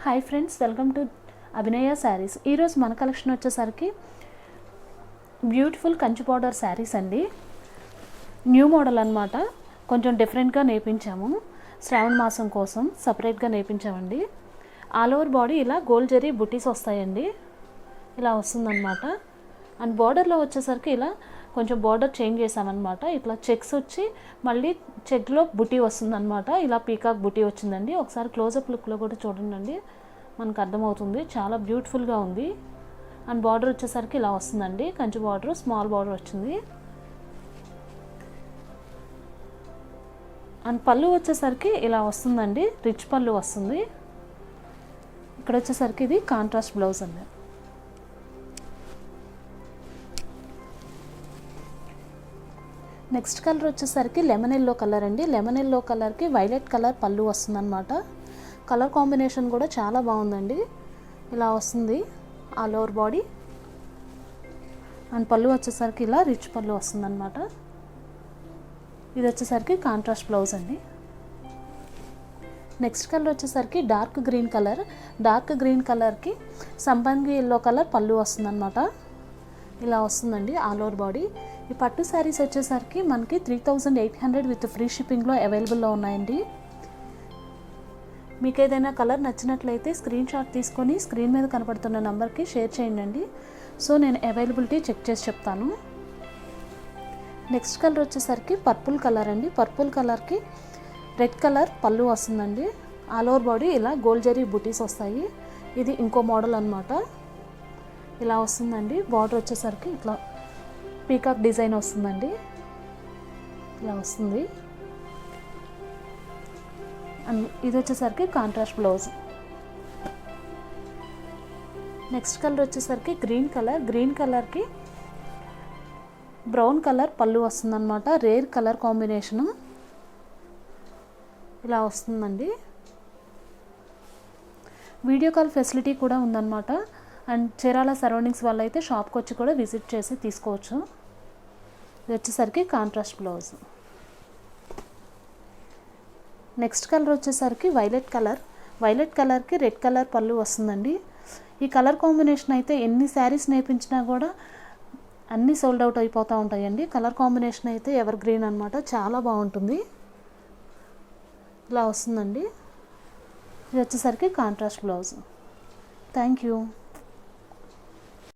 Hi friends, welcome to అభినయ శారీస్. ఈరోజు మన collection వచ్చేసరికి బ్యూటిఫుల్ కంచి బార్డర్ శారీస్ అండి. న్యూ మోడల్ అనమాట. కొంచెం డిఫరెంట్గా నేర్పించాము. శ్రావణ మాసం కోసం సపరేట్గా నేర్పించామండి. ఆల్ ఓవర్ బాడీ ఇలా గోల్డ్ జరీ బుటీస్ వస్తాయండి. ఇలా వస్తుందన్నమాట. అండ్ బార్డర్లో వచ్చేసరికి ఇలా కొంచెం బార్డర్ చేంజ్ చేసామన్నమాట. ఇట్లా చెక్స్ వచ్చి మళ్ళీ చెక్లో బుటీ వస్తుందన్నమాట. ఇలా పీకాక్ బుటీ వచ్చిందండి. ఒకసారి క్లోజప్ లుక్లో కూడా చూడండి, మనకు అర్థమవుతుంది. చాలా బ్యూటిఫుల్గా ఉంది. అండ్ బార్డర్ వచ్చేసరికి ఇలా వస్తుందండి. కంచి బార్డర్, స్మాల్ బార్డర్ వచ్చింది. అండ్ పళ్ళు వచ్చేసరికి ఇలా వస్తుందండి. రిచ్ పళ్ళు వస్తుంది. ఇక్కడ వచ్చేసరికి ఇది కాంట్రాస్ట్ బ్లౌజ్ అండి. నెక్స్ట్ కలర్ వచ్చేసరికి లెమన్ ఎల్లో కలర్ అండి. లెమన్ ఎల్లో కలర్కి వైలెట్ కలర్ పళ్ళు వస్తుందన్నమాట. కలర్ కాంబినేషన్ కూడా చాలా బాగుందండి. ఇలా వస్తుంది ఆల్ ఓవర్ బాడీ. అండ్ పళ్ళు వచ్చేసరికి ఇలా రిచ్ పళ్ళు వస్తుందన్నమాట. ఇది వచ్చేసరికి కాంట్రాస్ట్ బ్లౌజ్ అండి. నెక్స్ట్ కలర్ వచ్చేసరికి dark green colour. Dark green కలర్కి సంపంగి ఎల్లో కలర్ పళ్ళు వస్తుందన్నమాట. ఇలా వస్తుందండి ఆల్ ఓవర్ బాడీ. ఈ పట్టు శారీస్ వచ్చేసరికి మనకి 3800 విత్ ఫ్రీ షిప్పింగ్లో అవైలబుల్లో ఉన్నాయండి. మీకు ఏదైనా కలర్ నచ్చినట్లయితే స్క్రీన్ షాట్ తీసుకొని స్క్రీన్ మీద కనపడుతున్న నెంబర్కి షేర్ చేయండి. సో నేను అవైలబిలిటీ చెక్ చేసి చెప్తాను. నెక్స్ట్ కలర్ వచ్చేసరికి పర్పుల్ కలర్ అండి. పర్పుల్ కలర్కి రెడ్ కలర్ పళ్ళు వస్తుందండి. ఆల్ ఓవర్ బాడీ ఇలా గోల్డ్ జరీ బుటీస్ వస్తాయి. ఇది ఇంకో మోడల్ అన్నమాట. ఇలా వస్తుందండి. బార్డర్ వచ్చేసరికి ఇట్లా పీకాక్ డిజైన్ వస్తుందండి. ఇలా వస్తుంది. అండ్ ఇది వచ్చేసరికి కాంట్రాస్ట్ బ్లౌజ్. నెక్స్ట్ కలర్ వచ్చేసరికి గ్రీన్ కలర్. గ్రీన్ కలర్కి బ్రౌన్ కలర్ పళ్ళు వస్తుందన్నమాట. Rare colour combination. ఇలా వస్తుందండి. వీడియో కాల్ ఫెసిలిటీ కూడా ఉందన్నమాట. అండ్ చీరాల సరౌండింగ్స్ వల్ల అయితే షాప్కి వచ్చి కూడా విజిట్ చేసి తీసుకోవచ్చు. ఇది వచ్చేసరికి కాంట్రాస్ట్ బ్లౌజ్. నెక్స్ట్ కలర్ వచ్చేసరికి వైలెట్ కలర్. వైలెట్ కలర్కి రెడ్ కలర్ పళ్ళు వస్తుందండి. ఈ కలర్ కాంబినేషన్ అయితే ఎన్ని శారీస్ నేర్పించినా కూడా అన్నీ సోల్డ్ అవుట్ అయిపోతూ ఉంటాయండి. కలర్ కాంబినేషన్ అయితే ఎవర్ గ్రీన్ అనమాట. చాలా బాగుంటుంది. ఇలా వస్తుందండి. ఇది వచ్చేసరికి కాంట్రాస్ట్ బ్లౌజ్. Thank you.